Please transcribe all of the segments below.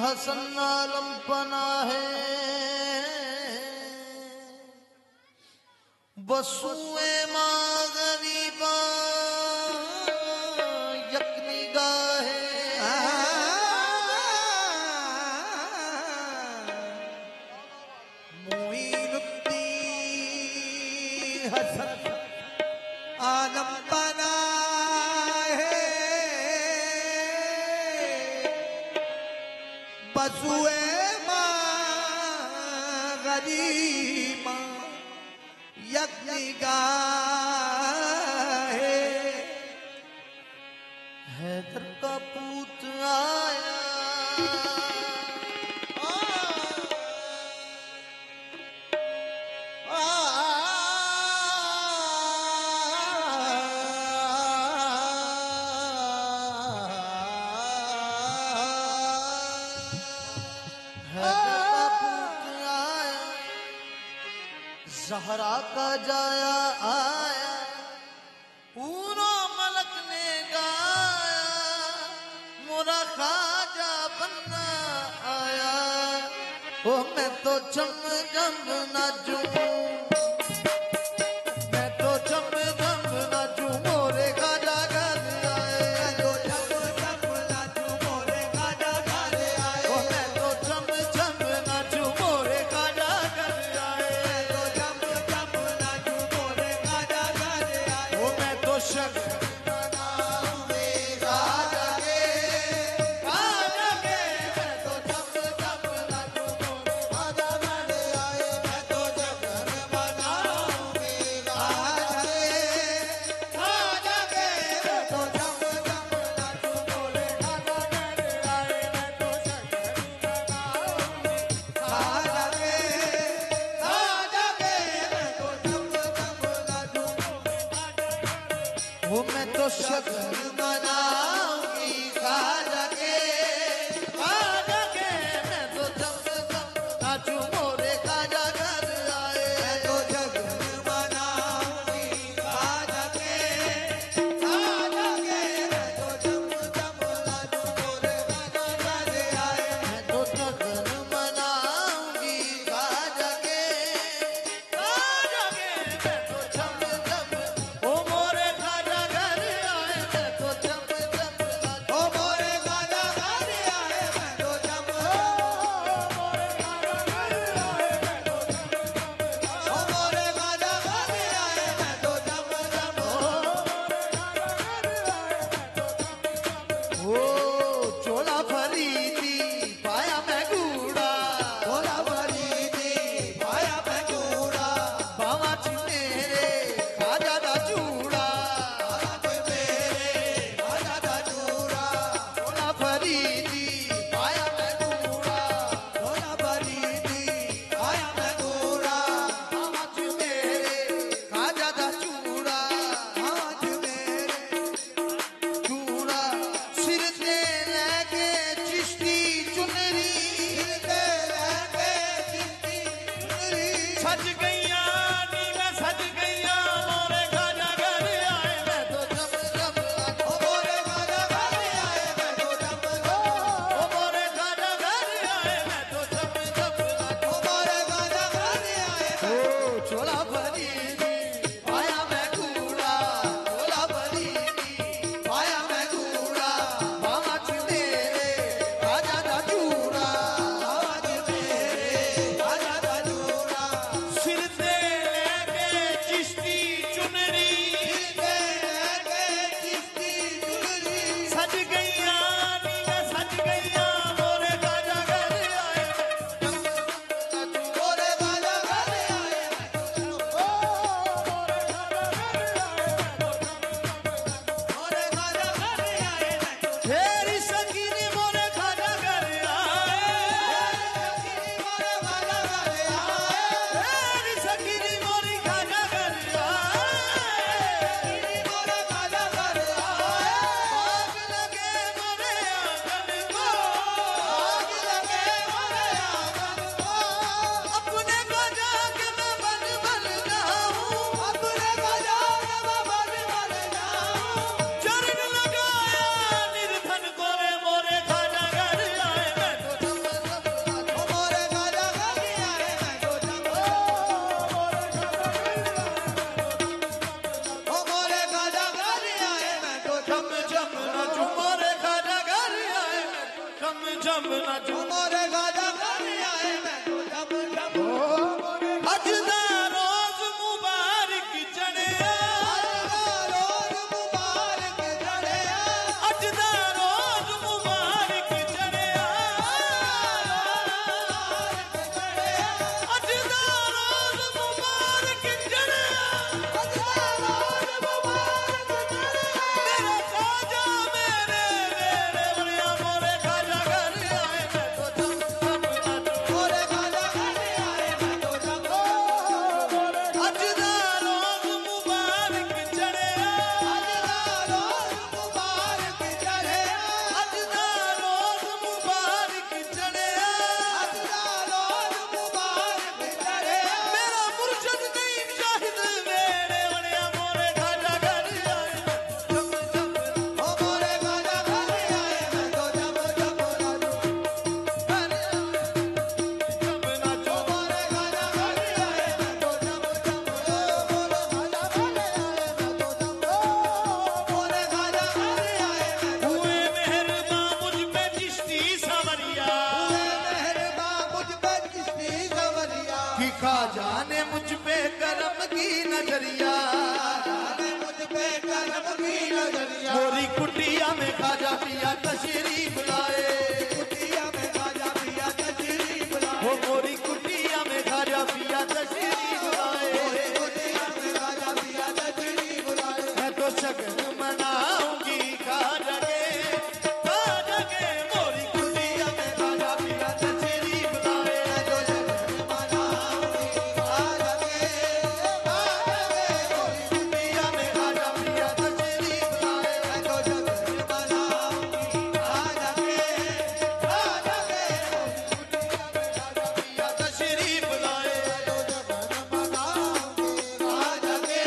हसन आलम पना है बसुए माँ गरीबा यक निगाहे मोइनुद्दीन हसन आलम पना है बसुए माँ गरीबा यक निगाहे हैदर का पूत आया ज़हरा का जाया आया पूरा मलक ने गाया मोरा खाजा बनना आया ओ मैं तो चम चम नाचूं मैं तो चम चम नाचूं मोरे खाजा घर आए तो चम चम नाचूं मोरे खाजा घर आए ओ मैं तो चम चम नाचूं मोरे खाजा घर आए शक वो मैं तो शक्ल मनाऊंगी खाजा के मैं तो जब नाचूं मोरे खाजा घर आए मैं तो जग मनाऊंगी खाजा के मैं तो जब नाचूं मोरे खाजा घर आए मैं तो जग मनाऊंगी खाजा के मैं तो जब ओ मोरे नजरिया, मुझ पे करम की नजरिया। मोरी कुटिया में खाजा पिया तशरीफ लाए, कुटिया में खाजा पिया तशरीफ लाए। वो मोरी कुटिया में खाजा पिया तशरीफ लाए, कुटिया में खाजा पिया तशरीफ लाए। मैं तो शगन मनाऊंगी खाजा के, खाजा के मोरी कुटिया में खाजा पिया तशरीफ लाए। मैं तो शगन मनाऊंगी खाजा के, खाजा के मोरी कुटिया में खाजा पिया तशरीफ लाए। मैं तो शगन मनाऊंगी खाजा के, खाजा के मोरी कुटिया में खाजा पिया तशरीफ लाए। मैं तो शगन मनाऊंगी खाजा के।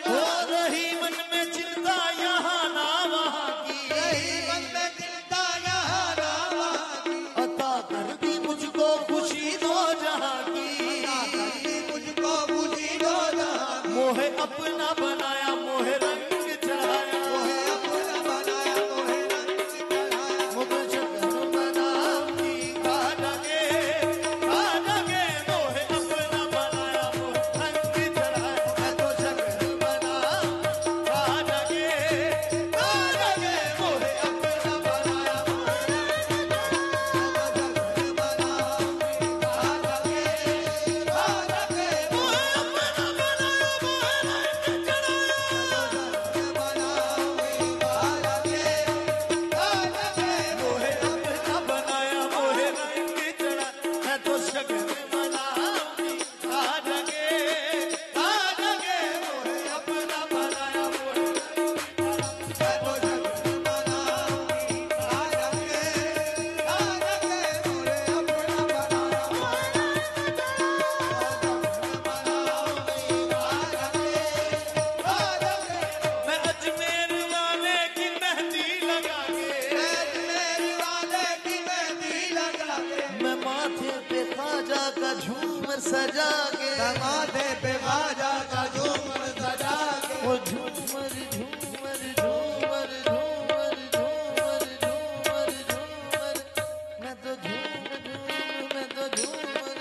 हो रही मन में चिंता यहाँ ना वहाँ की, रही मन में चिंता यहाँ ना वहाँ की। अता कर दी मुझको खुशी दो जहाँ की, अता कर दी मुझको खुशी दो जहाँ की। मोहे अपना बनाया मोहे रंग चढ़ाया, मोहे अपना बनाया मोहे रंग चढ़ाया। मुझे शगन मनाऊंगी खाजा के, खाजा के मोहे अपना बनाया मोहे रंग चढ़ाया। मैं तो शगन मनाऊंगी खाजा के, खाजा के मोहे अपना बनाया मोहे रंग चढ़ाया। मैं तो शगन मनाऊंगी खाजा के, खाजा के मोहे अपना बनाया मोहे रंग चढ़ाया। मैं तो शगन मनाऊंगी खाजा के, खाजा के मोहे अपना बनाया मोहे रंग चढ़ाया। मैं तो शगन मनाऊंगी खाजा के, खाजा के मोहे अपना बनाया मोहे रंग चढ़ाया। मैं अजमेर वाले की मेहंदी लगा के, अजमेर वाले की मेहंदी लगा के। मैं माथे पे खाजा का झूमर सजा के, माथे पे खाजा का झूमर सजा के। वो झूमर झूमर झूमर झूमर झूमर झूमर झूमर। मैं तो झूम झूम मैं तो झूमर,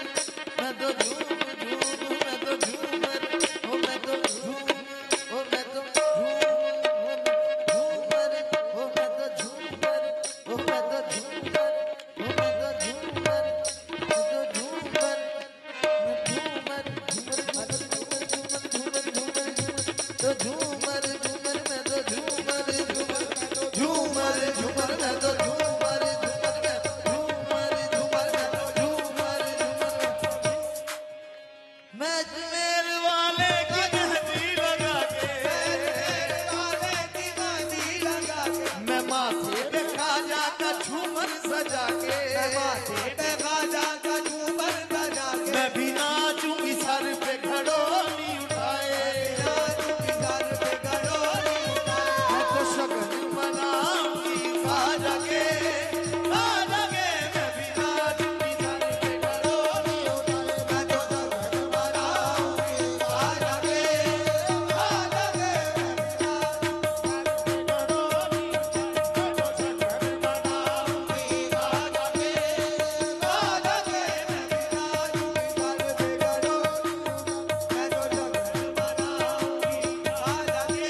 मैं तो झूम झूम मैं तो झूमर। ओ मैं तो झूम, ओ मैं तो झूमर, ओ मैं तो झूमर, ओ मैं तो झूमर, ओ मैं तो झूमर, मैं तो झूमर, मैं झूमर झूमर झूमर झूमर झूमर तो झूमर झूमर मैं तो झूमर झूमर झूमर झूमर मैं तो झूमर झूमर मैं झूमर झूमर मैं तो झूमर झूमर। मैं अजमेर वाले की मेहंदी लगा के, अजमेर वाले की मेहंदी लगा के। मैं माथे पे खाजा का झूमर सजा के, मैं माथे पे खाजा का झूमर सजा के। मैं भी नाचूंगी सर पे घड़ोली उठाए, नाचूंगी सर पे घड़ोली उठाए। मैं तो शगन मनाऊंगी खाजा के, खाजा के मैं भी नाचूंगी सर पे घड़ोली उठाए। मैं तो शगन मनाऊंगी खाजा के, खाजा के मैं भी नाचूंगी सर पे घड़ोली उठाए। मैं तो शगन मनाऊंगी खाजा के, खाजा के मैं भी नाचूंगी सर पे घड़ोली उठाए। मैं तो शगन मनाऊंगी खाजा के,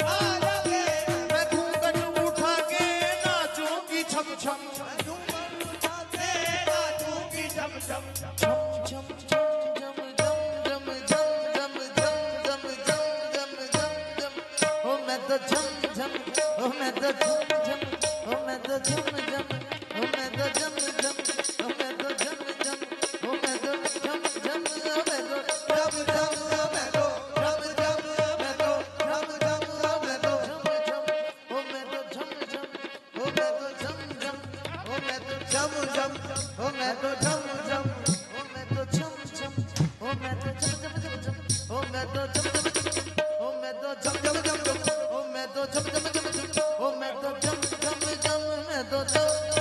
खाजा के मैं घूंघट उठा के नाचूंगी छम छम, मैं घूंघट उठा के नाचूंगी छम छम छम छम छम जम जम जम जम जम जम जम जम जम जम जम। ओ मैं तो झम झम, ओ मैं तो झम झम, ओ मैं तो झम झम, ओ मैं तो झम झम, ओ मैं तो झम झम, ओ मैं तो झम झम, ओ मैं तो झम झम, ओ मैं तो झम झम, ओ मैं तो झम झम, ओ मैं तो झम झम, ओ मैं तो झम झम, ओ मैं तो झम झम, ओ मैं तो झम झम, ओ मैं तो झम झम, ओ मैं तो झम झम, ओ मैं तो झम झम झम झम, ओ मैं तो झम झम झम झम, ओ मैं तो झम झम झम झम, ओ मैं तो झम झम झम झम, ओ मैं तो झम झम झम, मैं तो झम झम झम,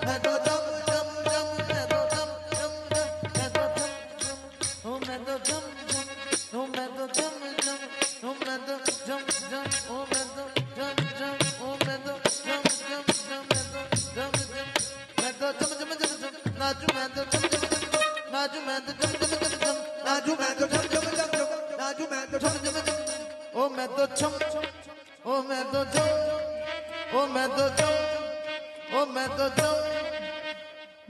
मैं तो झम झम झम, मैं तो झम झम झम, मैं तो झम झम, ओ मैं तो झम झम, ओ मैं तो झम झम, ओ मैं तो झम झम, ओ मैं तो झम झम, ओ मैं तो झम झम झम, मैं तो झम झम, मैं तो झम झम झम झम नाचू मैं तो झम झम झम, नाचू मैं तो झम झम झम झम, नाचू मैं तो झम झम झम झम। ओ मैं तो छम ओ मैं तो छम ओ मैं तो छम ओ मैं तो छम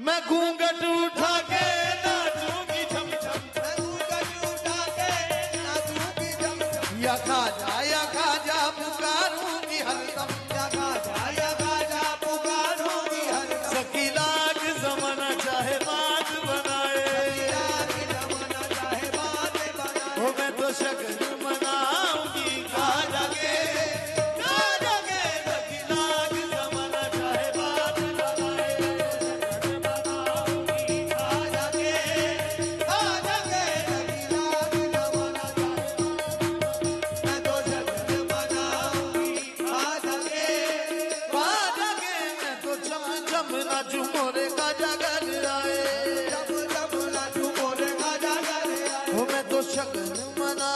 मैं घूंघट उठा के नाचूंगी छम छम मैं घूंघट उठा के नाचूंगी छम छम या खाजा पुकारूंगी हरदम या खाजा पुकारूंगी हरदम सखी लाग जमाना चाहे बात बनाए जमाना चाहे बात बनाए ओ मैं तो शगन मनाऊंगी खाजा के सखी लाग जमाना चाहे बात बनाए मनाऊंगी खाजा के सखी लाग जमाना चाहे मैं तो शगन मनाऊंगी खाजा के मैं तो चम चम नाचूं मोरे खाजा घर आए चम चम नाचूं मोरे खाजा घर आए ओ मैं तो शगन मना